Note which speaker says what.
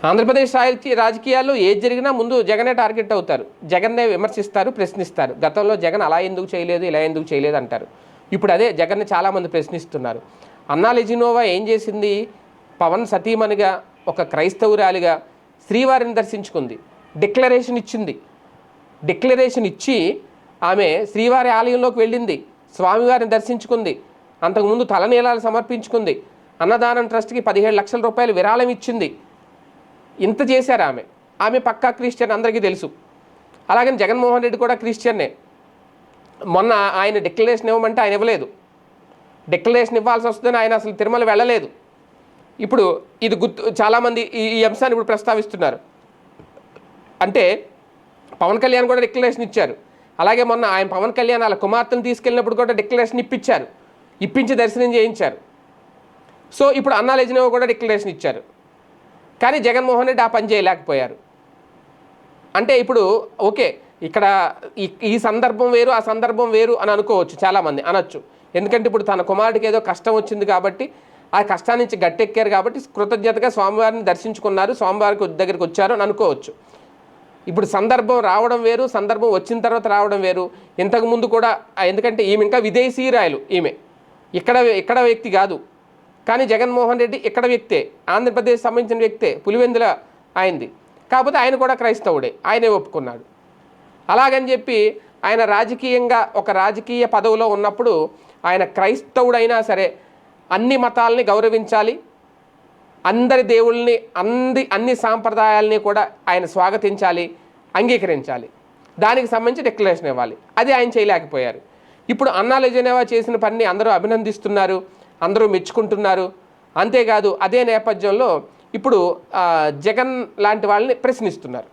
Speaker 1: ఆంధ్రప్రదేశ్ రాజకీయాల్లో ఏది జరిగినా ముందు జగనే టార్గెట్ అవుతారు, జగన్నే విమర్శిస్తారు, ప్రశ్నిస్తారు. గతంలో జగన్ అలా ఎందుకు చేయలేదు, ఇలా ఎందుకు చేయలేదు అంటారు. ఇప్పుడు అదే జగన్ని చాలామంది ప్రశ్నిస్తున్నారు. అన్నా లెజినోవా ఏం చేసింది? పవన్ సతీమణిగా, ఒక క్రైస్తవురాలిగా శ్రీవారిని దర్శించుకుంది, డిక్లరేషన్ ఇచ్చింది. డిక్లరేషన్ ఇచ్చి ఆమె శ్రీవారి ఆలయంలోకి వెళ్ళింది, స్వామివారిని దర్శించుకుంది, అంతకుముందు తలనీలాలు సమర్పించుకుంది, అన్నదానం ట్రస్ట్కి 17 లక్షల రూపాయలు విరాళం ఇచ్చింది. ఇంత చేశారు ఆమె. ఆమె పక్కా క్రిస్టియన్, అందరికీ తెలుసు. అలాగని జగన్మోహన్ రెడ్డి కూడా క్రిస్టియన్నే. మొన్న ఆయన డిక్లరేషన్ ఇవ్వమంటే ఆయన ఇవ్వలేదు. డిక్లరేషన్ ఇవ్వాల్సి వస్తుందని ఆయన అసలు తిరుమల వెళ్ళలేదు. ఇప్పుడు ఇది చాలామంది ఈ అంశాన్ని ఇప్పుడు ప్రస్తావిస్తున్నారు. అంటే పవన్ కళ్యాణ్ కూడా డిక్లరేషన్ ఇచ్చారు. అలాగే మొన్న ఆయన పవన్ కళ్యాణ్ వాళ్ళ కుమార్తెను తీసుకెళ్ళినప్పుడు కూడా డిక్లరేషన్ ఇప్పించారు, ఇప్పించి దర్శనం చేయించారు. సో ఇప్పుడు అన్నా లెజినోవా కూడా డిక్లరేషన్ ఇచ్చారు. కానీ జగన్మోహన్ రెడ్డి ఆ పని చేయలేకపోయారు. అంటే ఇప్పుడు ఓకే, ఇక్కడ ఈ సందర్భం వేరు, ఆ సందర్భం వేరు అని అనుకోవచ్చు, చాలామంది అనొచ్చు. ఎందుకంటే ఇప్పుడు తన కుమారుడికి ఏదో కష్టం వచ్చింది కాబట్టి, ఆ కష్టాన్ని నుంచి గట్టెక్కారు కాబట్టి కృతజ్ఞతగా స్వామివారిని దర్శించుకున్నారు, స్వామివారికి దగ్గరికి వచ్చారు అని అనుకోవచ్చు. ఇప్పుడు సందర్భం రావడం వేరు, సందర్భం వచ్చిన తర్వాత రావడం వేరు. ఇంతకుముందు కూడా, ఎందుకంటే ఈమె ఇంకా విదేశీయురాయలు, ఈమె ఇక్కడ వ్యక్తి కాదు. కానీ జగన్మోహన్ రెడ్డి ఇక్కడ వ్యక్తే, ఆంధ్రప్రదేశ్ సంబంధించిన వ్యక్తే, పులివెందుల అయింది. కాకపోతే ఆయన కూడా క్రైస్తవుడే, ఆయనే ఒప్పుకున్నాడు. అలాగని చెప్పి ఆయన రాజకీయంగా ఒక రాజకీయ పదవిలో ఉన్నప్పుడు ఆయన క్రైస్తవుడైనా సరే అన్ని మతాలని గౌరవించాలి, అందరి దేవుళ్ళని, అన్ని సాంప్రదాయాలని కూడా ఆయన స్వాగతించాలి, అంగీకరించాలి. దానికి సంబంధించి డిక్లరేషన్ ఇవ్వాలి. అది ఆయన చేయలేకపోయారు. ఇప్పుడు అన్నా లెజినోవా చేసిన పనిని అందరూ అభినందిస్తున్నారు, అందరూ మెచ్చుకుంటున్నారు. అంతేకాదు అదే నేపథ్యంలో ఇప్పుడు జగన్ లాంటి వాళ్ళని ప్రశ్నిస్తున్నారు.